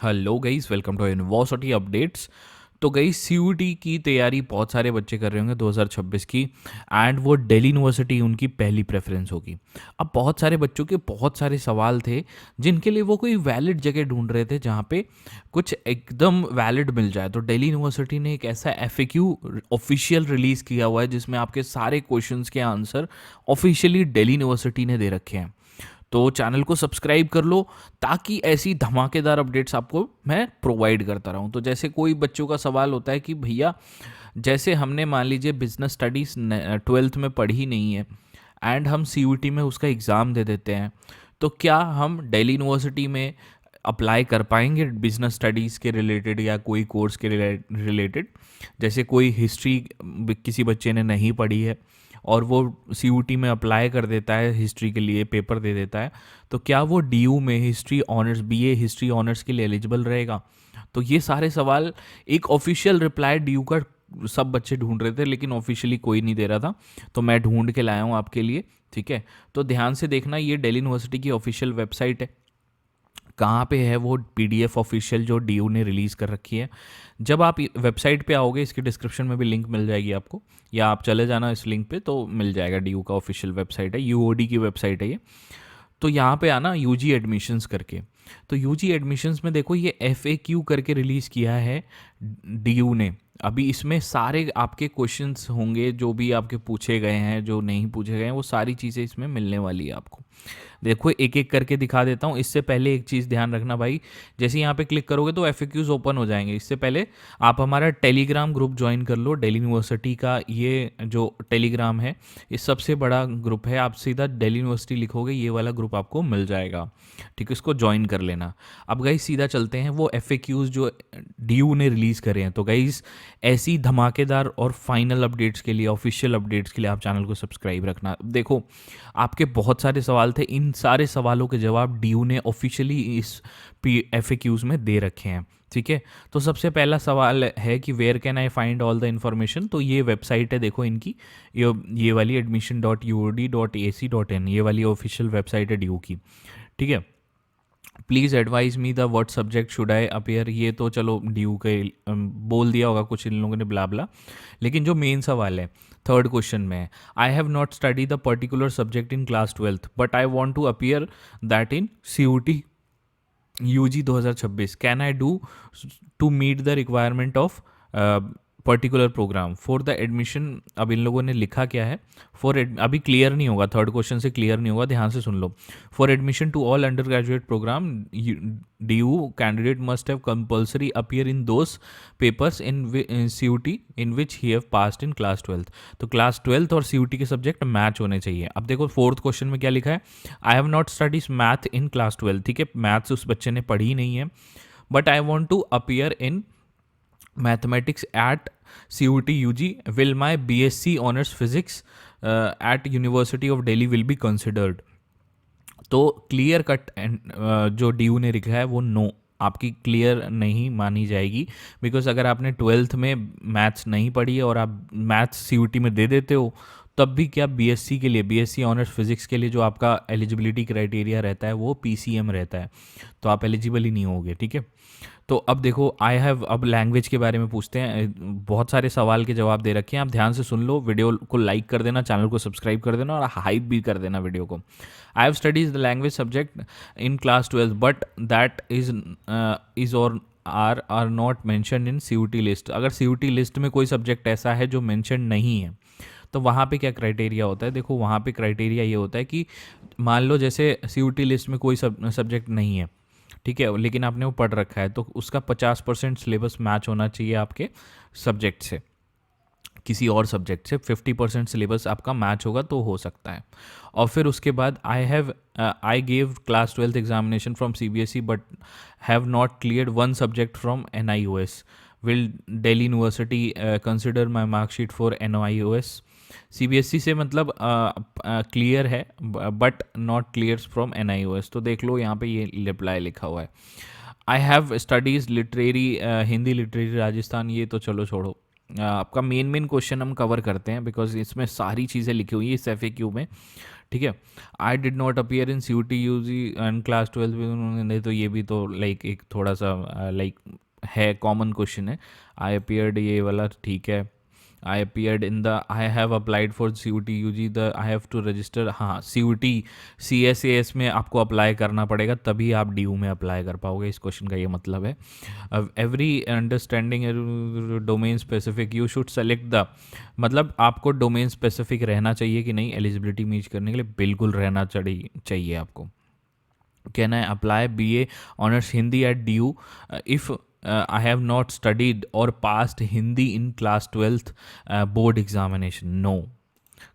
Hello guys, welcome to university updates. तो guys, CUET की तैयारी बहुत सारे बच्चे कर रहे होंगे 2026 की। एंड वो दिल्ली यूनिवर्सिटी उनकी पहली प्रेफरेंस होगी। अब बहुत सारे बच्चों के बहुत सारे सवाल थे जिनके लिए वो कोई वैलिड जगह ढूंढ रहे थे जहाँ पे कुछ एकदम वैलिड मिल जाए। तो दिल्ली यूनिवर्सिटी ने एक ऐसा एफएक्यू ऑफिशियल रिलीज़ किया हुआ है जिसमें आपके सारे क्वेश्चंस के आंसर ऑफिशियली दिल्ली यूनिवर्सिटी ने दे रखे हैं। तो चैनल को सब्सक्राइब कर लो ताकि ऐसी धमाकेदार अपडेट्स आपको मैं प्रोवाइड करता रहूं। तो जैसे कोई बच्चों का सवाल होता है कि भैया, जैसे हमने मान लीजिए बिजनेस स्टडीज़ 12th में पढ़ी नहीं है एंड हम सीयूटी में उसका एग्ज़ाम दे देते हैं, तो क्या हम दिल्ली यूनिवर्सिटी में अप्लाई कर पाएंगे बिजनेस स्टडीज़ के रिलेटेड या कोई कोर्स के रिलेटेड? जैसे कोई हिस्ट्री किसी बच्चे ने नहीं पढ़ी है और वो सीयूटी में अप्लाई कर देता है, हिस्ट्री के लिए पेपर दे देता है, तो क्या वो डीयू में history honours, BA history honours के लिए एलिजिबल रहेगा? तो ये सारे सवाल एक ऑफिशियल रिप्लाई डीयू का सब बच्चे ढूंढ रहे थे, लेकिन ऑफिशियली कोई नहीं दे रहा था, तो मैं ढूंढ के लाया हूँ आपके लिए। ठीक है, तो ध्यान से देखना, ये दिल्ली यूनिवर्सिटी की ऑफिशियल वेबसाइट है। कहाँ पे है वो पीडीएफ ऑफिशियल जो डीयू ने रिलीज़ कर रखी है? जब आप वेबसाइट पे आओगे, इसकी डिस्क्रिप्शन में भी लिंक मिल जाएगी आपको, या आप चले जाना इस लिंक पे तो मिल जाएगा। डीयू का ऑफिशियल वेबसाइट है, यूओडी की वेबसाइट है ये। तो यहाँ पे आना यूजी एडमिशन्स करके। तो यूजी एडमिशन्स में देखो, ये एफएक्यू करके रिलीज़ किया है डीयू ने। अभी इसमें सारे आपके क्वेश्चंस होंगे जो भी आपके पूछे गए हैं, जो नहीं पूछे गए हैं, वो सारी चीज़ें इसमें मिलने वाली है आपको। देखो, एक एक करके दिखा देता हूँ। इससे पहले एक चीज़ ध्यान रखना भाई, जैसे यहाँ पे क्लिक करोगे तो एफएक्यूज ओपन हो जाएंगे। इससे पहले आप हमारा टेलीग्राम ग्रुप ज्वाइन कर लो। दिल्ली यूनिवर्सिटी का ये जो टेलीग्राम है, ये सबसे बड़ा ग्रुप है। आप सीधा दिल्ली यूनिवर्सिटी लिखोगे, ये वाला ग्रुप आपको मिल जाएगा। ठीक है, इसको ज्वाइन कर लेना। अब गाइस सीधा चलते हैं वो एफएक्यूज जो डीयू ने रिलीज़ करे हैं। तो गाइस, ऐसी धमाकेदार और फाइनल अपडेट्स के लिए, ऑफिशियल अपडेट्स के लिए आप चैनल को सब्सक्राइब रखना। देखो, आपके बहुत सारे सवाल थे, इन सारे सवालों के जवाब डीयू ने ऑफिशियली इस एफएक्यूज में दे रखे हैं। ठीक है, तो सबसे पहला सवाल है कि where can I find all the information. तो ये वेबसाइट है, देखो इनकी, ये वाली admission.uod.ac.in, ये वाली ऑफिशियल वेबसाइट है डीयू की। ठीक है, please advise me the what subject should I appear. ये तो चलो डीयू के बोल दिया होगा कुछ इन लोगों ने, ब्ला ब्ला। लेकिन जो मेन सवाल है थर्ड क्वेश्चन में, I have not study the particular subject in class 12th but I want to appear that in CUET UG 2026, can I do to meet the requirement of particular program for the admission. अब इन लोगों ने लिखा क्या है, अभी clear नहीं होगा, थर्ड क्वेश्चन से क्लियर नहीं होगा, ध्यान से सुन लो। For admission to all undergraduate program DU candidate must have compulsory appear in those papers in CUET in which he have passed in class 12th। तो क्लास 12th और CUT के सब्जेक्ट मैच होने चाहिए। अब देखो fourth question में क्या लिखा है, आई have not studies math in class 12th। ठीक है, मैथ्स उस बच्चे ने पढ़ी नहीं है, but I want to appear in mathematics at CUT UG. Will my BSc honors physics at University of Delhi will be considered? तो क्लियर कट जो डीयू ने लिखा है वो नो, आपकी क्लियर नहीं मानी जाएगी। बिकॉज अगर आपने 12th में मैथ्स नहीं पढ़ी है और आप मैथ्स सीयूटी में दे देते हो, तब भी क्या बीएससी के लिए, बीएससी ऑनर्स फिजिक्स के लिए जो आपका एलिजिबिलिटी क्राइटेरिया रहता है वो पीसीएम रहता है, तो आप एलिजिबल ही नहीं होगे। ठीक है, तो अब देखो अब लैंग्वेज के बारे में पूछते हैं। बहुत सारे सवाल के जवाब दे रखे हैं, आप ध्यान से सुन लो। वीडियो को लाइक कर देना, चैनल को सब्सक्राइब कर देना और हाइप भी कर देना वीडियो को। I have studies the language subject in class 12 but that is or are not mention in CUET list. अगर सीयूटी लिस्ट में कोई सब्जेक्ट ऐसा है जो मैंशन नहीं है, तो वहाँ पे क्या क्राइटेरिया होता है? देखो, वहाँ पे क्राइटेरिया ये होता है कि मान लो जैसे सीयूटी लिस्ट में कोई सब्जेक्ट नहीं है, ठीक है, लेकिन आपने वो पढ़ रखा है, तो उसका 50% सिलेबस मैच होना चाहिए आपके सब्जेक्ट से। किसी और सब्जेक्ट से 50% सिलेबस आपका मैच होगा तो हो सकता है। और फिर उसके बाद I gave class 12th examination from CBSE but have not cleared one subject from NIOS. Will Delhi university consider my marksheet for NIOS? CBSE से मतलब क्लियर है but not clears from NIOS. तो देख लो यहाँ पे ये रिप्लाई लिखा हुआ है। आई have studies literary Hindi literary Rajasthan. ये तो चलो छोड़ो, आपका मेन क्वेश्चन हम कवर करते हैं बिकॉज इसमें सारी चीज़ें लिखी हुई है इस एफएक्यू में। ठीक है। I did not appear in CUT UG and class 12 में, उन्होंने तो ये भी तो लाइक एक थोड़ा सा लाइक है, कॉमन क्वेश्चन है। आई अपीयर्ड, ये वाला ठीक है। I appeared in the, I have applied for CUT UG the, I have to register, हाँ CUT CSAS में आपको अप्लाई करना पड़ेगा, तभी आप DU में अप्लाई कर पाओगे, इस क्वेश्चन का ये मतलब है। Every understanding domain specific you should select the, मतलब आपको डोमेन स्पेसिफिक रहना चाहिए कि नहीं एलिजिबिलिटी मीट करने के लिए, बिल्कुल रहना चाहिए आपको। Can I apply BA honours Hindi at DU if I have not studied or passed Hindi in class 12th board examination? No,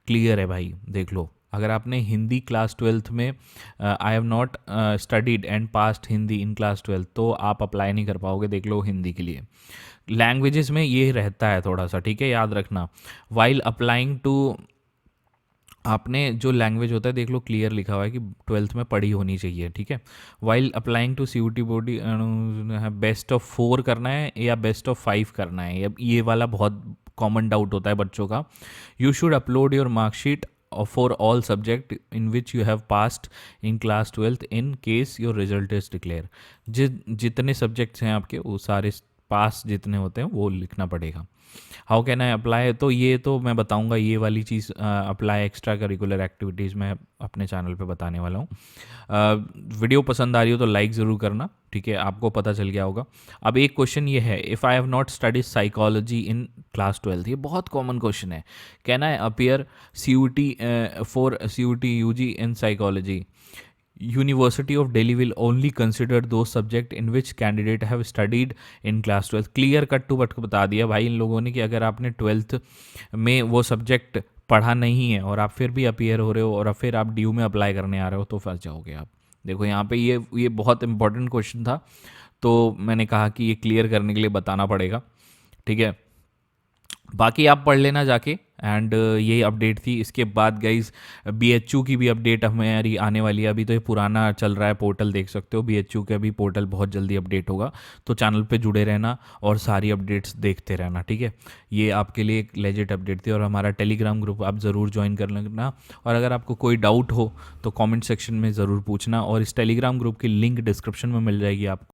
clear है भाई, देख लो। अगर आपने हिंदी क्लास 12th में I have not studied and passed Hindi in class 12th, तो आप apply नहीं कर पाओगे, देख लो हिंदी के लिए। लैंग्वेजेस में ये रहता है थोड़ा सा, ठीक है, याद रखना। वाइल अप्लाइंग टू, आपने जो लैंग्वेज होता है देख लो, क्लियर लिखा हुआ है कि 12th में पढ़ी होनी चाहिए, ठीक है। While applying to CUT body, best of 4 करना है या बेस्ट ऑफ 5 करना है, ये वाला बहुत कॉमन डाउट होता है बच्चों का। You should upload your marksheet for all subject in which you have passed in class 12th in case your result is declare. जितने सब्जेक्ट्स हैं आपके, वो सारे पास जितने होते हैं वो लिखना पड़ेगा। हाउ कैन आई अप्लाई, तो ये तो मैं बताऊंगा, ये वाली चीज़ अप्लाई एक्स्ट्रा करिकुलर एक्टिविटीज़ में अपने चैनल पे बताने वाला हूँ। वीडियो पसंद आ रही हो तो लाइक ज़रूर करना, ठीक है, आपको पता चल गया होगा। अब एक क्वेश्चन ये है, if I have not studied psychology in class 12th, ये बहुत कॉमन क्वेश्चन है। Can I appear for CUT UG in psychology? University of Delhi will only consider those subject in which candidate have studied in class 12th। Clear cut to but बता दिया भाई इन लोगों ने कि अगर आपने 12th में वो सब्जेक्ट पढ़ा नहीं है और आप फिर भी अपीयर हो रहे हो और फिर आप DU में अप्लाई करने आ रहे हो तो फंस जाओगे आप। देखो यहाँ पे ये बहुत इंपॉर्टेंट क्वेश्चन था, तो मैंने कहा कि ये क्लियर करने के लिए बताना पड़ेगा, ठीक है। बाकी आप पढ़ लेना जाके, एंड यही अपडेट थी। इसके बाद गाइज BHU की भी अपडेट हमारी आने वाली है। अभी तो ये पुराना चल रहा है पोर्टल, देख सकते हो। BHU का भी पोर्टल बहुत जल्दी अपडेट होगा, तो चैनल पे जुड़े रहना और सारी अपडेट्स देखते रहना, ठीक है। ये आपके लिए एक लेजिट अपडेट थी। और हमारा टेलीग्राम ग्रुप आप ज़रूर ज्वाइन कर लेना, और अगर आपको कोई डाउट हो तो कॉमेंट सेक्शन में ज़रूर पूछना, और इस टेलीग्राम ग्रुप की लिंक डिस्क्रिप्शन में मिल जाएगी आपको।